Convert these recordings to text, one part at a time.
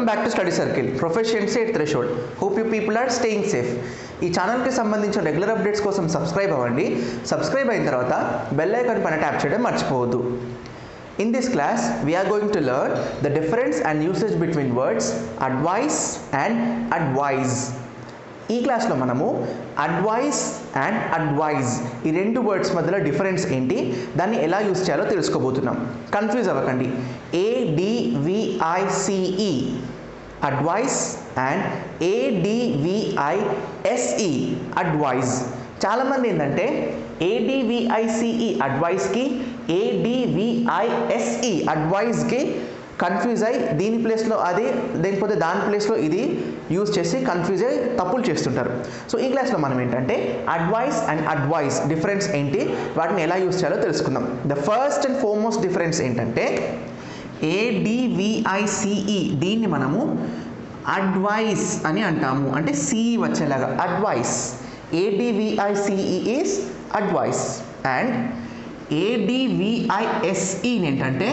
Welcome back to study circle proficiency at threshold. Hope you people are staying safe. ఈ ఛానల్కి సంబంధించిన regular updates కోసం subscribe అవ్వండి. Subscribe అయిన తర్వాత బెల్ ఐకాన్ పైన ట్యాప్ చేయడం మర్చిపోవద్దు. In this class, we are going to learn the difference and usage between words advice and advise. ఈ క్లాస్లో మనము అడ్వైస్ అండ్ అడ్వైజ్ ఈ రెండు వర్డ్స్ మధ్యలో డిఫరెన్స్ ఏంటి, దాన్ని ఎలా యూస్ చేయాలో తెలుసుకోబోతున్నాం. కన్ఫ్యూజ్ అవ్వకండి. ADVICE advice and ADVISE advise. చాలామంది ఏంటంటే ADVICE అడ్వైస్కి ADVISE అడ్వైజ్కి కన్ఫ్యూజ్ అయ్యి దీని ప్లేస్లో అది, లేకపోతే దాని ప్లేస్లో ఇది యూజ్ చేసి కన్ఫ్యూజ్ అయ్యి తప్పులు చేస్తుంటారు. సో ఈ క్లాస్లో మనం ఏంటంటే అడ్వైస్ అండ్ అడ్వైస్ డిఫరెన్స్ ఏంటి, వాటిని ఎలా యూజ్ చేయాలో తెలుసుకుందాం. The first and foremost difference ఏంటంటే ADVICE దీన్ని మనము అడ్వైస్ అని అంటాము, అంటే సిఈ వచ్చేలాగా advice. ADVICE is advice and ADVISE ఏంటంటే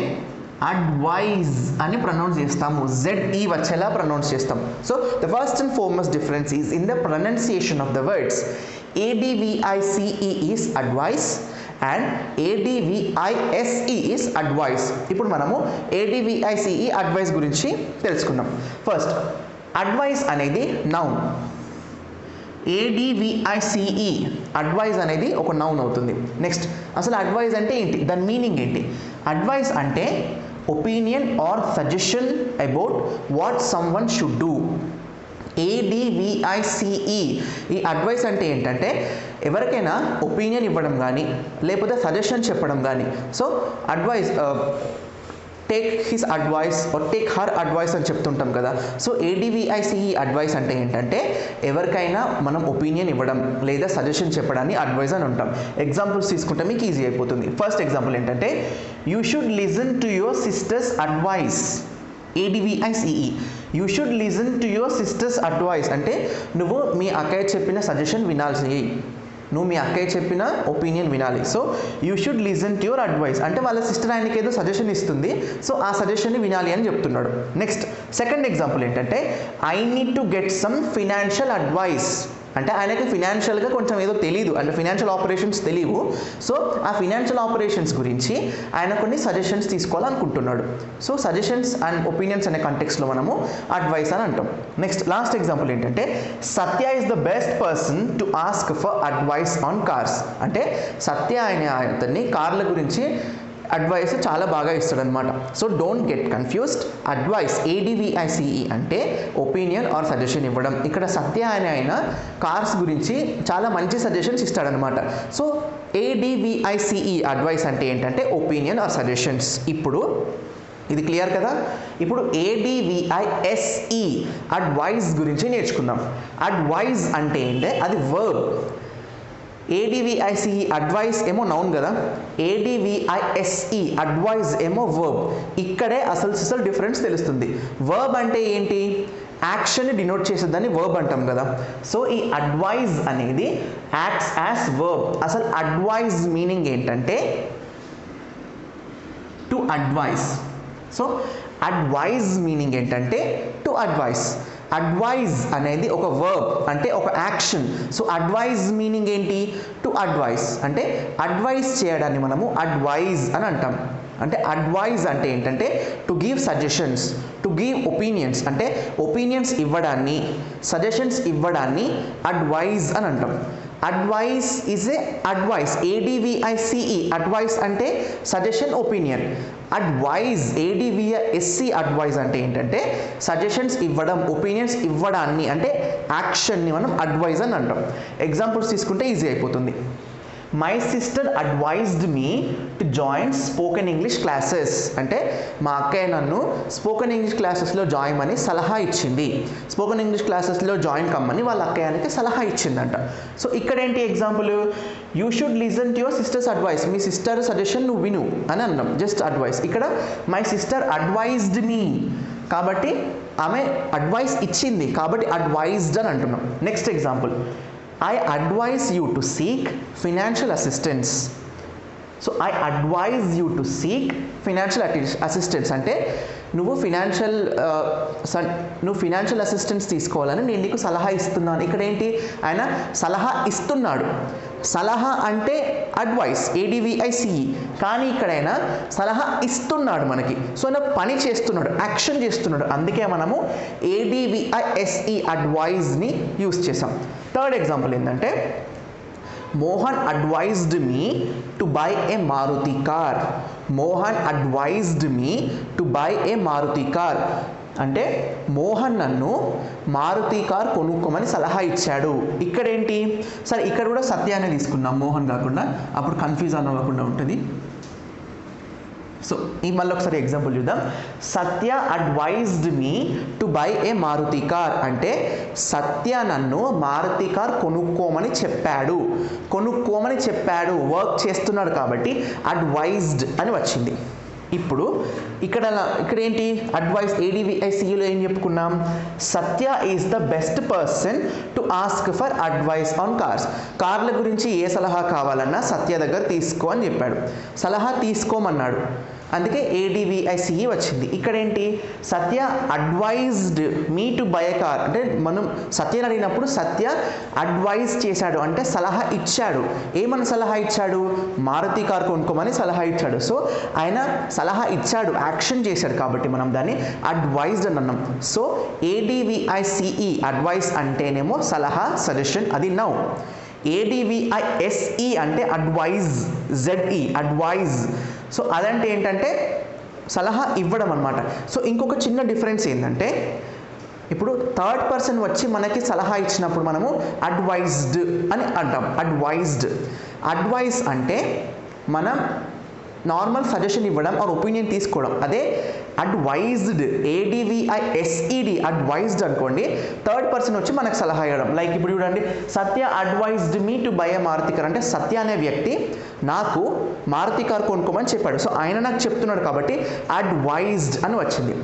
అడ్వైజ్ అని ప్రొనౌన్స్ చేస్తాము, ZE వచ్చేలా ప్రొనౌన్స్ చేస్తాం. So the first and foremost difference is in the pronunciation of the words. ADVICE is advice and ADVISE is advice. ఇప్పుడు మనము ADVICE advice గురించి తెలుసుకుందాం. First, advice అనేది నౌన్. ADVICE అడ్వైజ్ అనేది ఒక నౌన్ అవుతుంది. నెక్స్ట్, అసలు అడ్వైజ్ అంటే ఏంటి, దాని మీనింగ్ ఏంటి? అడ్వైజ్ అంటే opinion or suggestion about what someone should do. ADVICE ఈ అడ్వైస్ అంటే ఏంటంటే ఎవరికైనా ఒపీనియన్ ఇవ్వడం కానీ లేకపోతే సజెషన్ చెప్పడం కానీ. So advice, take his advice are take her advice అని చెప్తుంటాం కదా. సో ADVICE అడ్వైస్ అంటే ఏంటంటే ఎవరికైనా మనం ఒపీనియన్ ఇవ్వడం లేదా సజెషన్ చెప్పడాన్ని అడ్వైస్ అని ఉంటాం. ఎగ్జాంపుల్స్ తీసుకుంటే మీకు ఈజీ అయిపోతుంది. ఫస్ట్ ఎగ్జాంపుల్ ఏంటంటే you should listen to your sisters advice. ADVICE you should listen to your sisters advice అంటే నువ్వు మీ అక్కయ్య చెప్పిన సజెషన్ వినాల్సి, నువ్వు మీ అక్కయ్య చెప్పిన ఒపీనియన్ వినాలి. So you should listen to your advice అంటే వాళ్ళ సిస్టర్ ఆయనకి ఏదో సజెషన్ ఇస్తుంది, సో ఆ సజెషన్ని వినాలి అని చెప్తున్నాడు. నెక్స్ట్, సెకండ్ ఎగ్జాంపుల్ ఏంటంటే I need to get some financial advice అంటే ఆయనకి ఫినాన్షియల్గా కొంచెం ఏదో తెలియదు, అంటే ఫినాన్షియల్ ఆపరేషన్స్ తెలియవు. సో ఆ ఫినాన్షియల్ ఆపరేషన్స్ గురించి ఆయన కొన్ని సజెషన్స్ తీసుకోవాలనుకుంటున్నాడు. సో సజెషన్స్ అండ్ ఒపీనియన్స్ అనే కాంటెక్స్లో మనము అడ్వైస్ అని అంటాం. నెక్స్ట్, లాస్ట్ ఎగ్జాంపుల్ ఏంటంటే Satya is the best person to ask for advice on cars అంటే సత్య అతన్ని కార్ల గురించి అడ్వైస్ చాలా బాగా ఇస్తాడనమాట. So don't get confused. Advice ADVICE అంటే ఒపీనియన్ ఆర్ సజెషన్ ఇవ్వడం. ఇక్కడ సత్య ఆయన కార్స్ గురించి చాలా మంచి సజెషన్స్ ఇస్తాడనమాట. సో ADVICE అడ్వైస్ అంటే ఏంటంటే ఒపీనియన్ ఆర్ సజెషన్స్. ఇప్పుడు ఇది క్లియర్ కదా. ఇప్పుడు ADVISE అడ్వైజ్ గురించి నేర్చుకుందాం. అడ్వైజ్ అంటే ఏంటంటే అది వర్బ్. ADVICE అడ్వైస్ ఏమో నౌన్ కదా, ADVISE అడ్వైజ్ ఏమో వర్బ్. ఇక్కడే అసలు డిఫరెన్స్ తెలుస్తుంది. వర్బ్ అంటే ఏంటి, యాక్షన్ని డినోట్ చేసేదాన్ని వర్బ్ అంటాం కదా. సో ఈ అడ్వైజ్ అనేది యాక్ట్స్ యాజ్ వర్బ్. అసలు అడ్వైజ్ మీనింగ్ ఏంటంటే to advice. So advise meaning ఏంటంటే టు అడ్వైస్. అడ్వైజ్ అనేది ఒక వర్బ్ అంటే ఒక యాక్షన్. సో అడ్వైజ్ మీనింగ్ ఏంటి, టు అడ్వైస్. అంటే అడ్వైజ్ చేయడాన్ని మనము అడ్వైజ్ అని అంటాం. అంటే అడ్వైజ్ అంటే ఏంటంటే to give suggestions, to give opinions అంటే ఒపీనియన్స్ ఇవ్వడాన్ని, సజెషన్స్ ఇవ్వడాన్ని అడ్వైజ్ అని అంటాం. Advice is a advice. ADVICE advice అంటే suggestion, opinion. Advise ADVISE advise అంటే ఏంటంటే సజెషన్స్ ఇవ్వడం, ఒపీనియన్స్ ఇవ్వడాన్ని అంటే యాక్షన్ని మనం అడ్వైజ్ అని అంటాం. ఎగ్జాంపుల్స్ తీసుకుంటే ఈజీ అయిపోతుంది. My sister advised me to join spoken English classes అంటే మా అక్కయ్య నన్ను స్పోకెన్ ఇంగ్లీష్ క్లాసెస్లో జాయిన్ అని సలహా ఇచ్చింది. స్పోకెన్ ఇంగ్లీష్ క్లాసెస్లో జాయిన్ కమ్మని వాళ్ళ అక్కయ్యకి సలహా ఇచ్చిందంట. సో ఇక్కడ ఏంటి example, you should listen to your sisters advice. Me sister suggestion నువ్వు విను అని అన్నాం, జస్ట్ అడ్వైస్. ఇక్కడ మై సిస్టర్ అడ్వైజ్డ్ మీ కాబట్టి ఆమె అడ్వైస్ ఇచ్చింది కాబట్టి అడ్వైజ్డ్ అని అంటున్నాం. Next example, I advise you to seek financial assistance. So I advise you to seek financial assistance అంటే నువ్వు ఫినాన్షియల్ అసిస్టెన్స్ తీసుకోవాలని నేను నీకు సలహా ఇస్తున్నాను. ఇక్కడ ఏంటి, ఆయన సలహా ఇస్తున్నాడు. సలహా అంటే అడ్వైస్, ADVICE, కానీ ఇక్కడైనా సలహా ఇస్తున్నాడు మనకి. సో ఆయన పని చేస్తున్నాడు, యాక్షన్ చేస్తున్నాడు, అందుకే మనము ADVISE అడ్వైజ్ని యూస్ చేసాం. థర్డ్ ఎగ్జాంపుల్ ఏంటంటే, Mohan advised me to buy a Maruti car. Mohan advised me to buy a Maruti car అంటే మోహన్ నన్ను మారుతి కార్ కొనుక్కోమని సలహా ఇచ్చాడు. ఇక్కడేంటి, సరే ఇక్కడ కూడా సత్యాన్ని తీసుకున్నాం మోహన్ కాకుండా, అప్పుడు కన్ఫ్యూజ్ అవ్వకుండా ఉంటుంది. సో ఈ మళ్ళీ ఒకసారి ఎగ్జాంపుల్ చూద్దాం. Satya advised me to buy a Maruti car అంటే సత్య నన్ను మారుతి కార్ కొనుక్కోమని చెప్పాడు. వర్క్ చేస్తున్నాడు కాబట్టి అడ్వైజ్డ్ అని వచ్చింది. ఇప్పుడు ఇక్కడ ఏంటి, అడ్వైస్ ADVICEలో ఏం చెప్పుకున్నాం, Satya is the best person to ask for advice on cars. కార్ల గురించి ఏ సలహా కావాలన్నా సత్య దగ్గర తీసుకో అని చెప్పాడు. సలహా తీసుకోమన్నాడు, అందుకే ADVICE వచ్చింది. ఇక్కడేంటి, Satya advised me to buy a car అంటే మనం సత్యని అడిగినప్పుడు సత్య అడ్వైజ్ చేశాడు అంటే సలహా ఇచ్చాడు. ఏమని సలహా ఇచ్చాడు, మారుతి కార్ కొనుక్కోమని సలహా ఇచ్చాడు. సో ఆయన సలహా ఇచ్చాడు, యాక్షన్ చేశాడు, కాబట్టి మనం దాన్ని అడ్వైజ్డ్ అని అన్నాం. సో ADVICE అడ్వైస్ అంటేనేమో సలహా, సజెషన్, అది నౌ. ADVISE అంటే అడ్వైజ్, ZE అడ్వైజ్. సో అదంటే ఏంటంటే సలహా ఇవ్వడం అనమాట. సో ఇంకొక చిన్న డిఫరెన్స్ ఏంటంటే, ఇప్పుడు థర్డ్ పర్సన్ వచ్చి మనకి సలహా ఇచ్చినప్పుడు మనము అడ్వైజ్డ్ అని అంటాం. అడ్వైజ్ అంటే మనం నార్మల్ సజెషన్ ఇవ్వడం ఆర్ ఒపీనియన్ తీసుకోవడం. అదే అడ్వైజ్డ్, ADVISED అడ్వైజ్డ్ అనుకోండి, థర్డ్ పర్సన్ వచ్చి మనకు సలహా ఇవ్వడం. లైక్ ఇప్పుడు చూడండి, Satya advised me to buy a Maruti car అంటే సత్య అనే వ్యక్తి నాకు మారుతి కార్ కొనుక్కోమని చెప్పాడు. సో ఆయన నాకు చెప్తున్నాడు కాబట్టి అడ్వైజ్డ్ అని వచ్చింది.